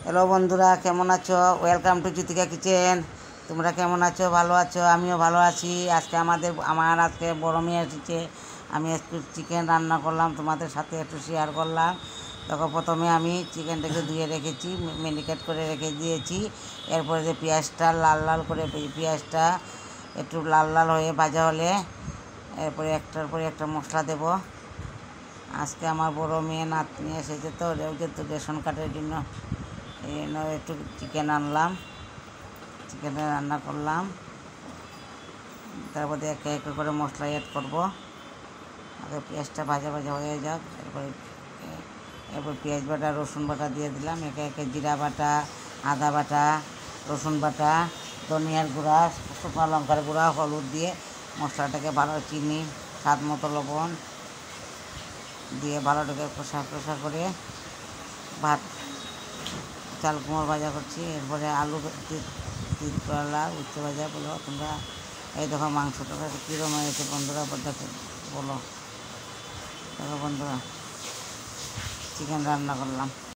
Hello বন্ধুরা, কেমন আছো? Welcome to Jyotika kitchen. তোমরা কেমন আছো? ভালো আছো? আমিও ভালো আছি। আজকে আমার আজকে বড় মেয়ে এসেছে। আমি একটু চিকেন রান্না করলাম, তোমাদের সাথে একটু শেয়ার করলাম। তখন প্রথমে আমি চিকেনটাকে ধুয়ে রেখেছি, ম্যারিনেট করে রেখে দিয়েছি। এরপরে যে পেঁয়াজটা লাল লাল করে, পেঁয়াজটা একটু লাল লাল হয়ে ভাজা হলে এরপরে একটার পরে একটা মশলা দেব। আজকে আমার বড় মেয়ে নাতনি এসেছে, তো যেহেতু রেশন কার্ডের জন্য এই জন্য একটু চিকেন আনলাম, চিকেনে রান্না করলাম। তারপরে একে একে করে মশলা অ্যাড করবো। আগে পেঁয়াজটা ভাজা ভাজা হয়ে যাক, এরপর পেঁয়াজ বাটা রসুন বাটা দিয়ে দিলাম। একে একে জিরা বাটা, আদা বাটা, রসুন বাটা, ধনিয়ার গুঁড়া, শুকনো লঙ্কার গুঁড়া, হলুদ দিয়ে মশলাটাকে ভালো, চিনি, স্বাদ মতো লবণ দিয়ে ভালোটাকে কষা করে ভাত চাল কুমড়ো ভাজা করছি। এরপরে আলু তিতকলা উচ্ছে ভাজা বলো তোমরা। এই দেখো মাংসটা কীরকম হয়েছে বন্ধুরা, দেখো বলো। দেখো বন্ধুরা, চিকেন রান্না করলাম।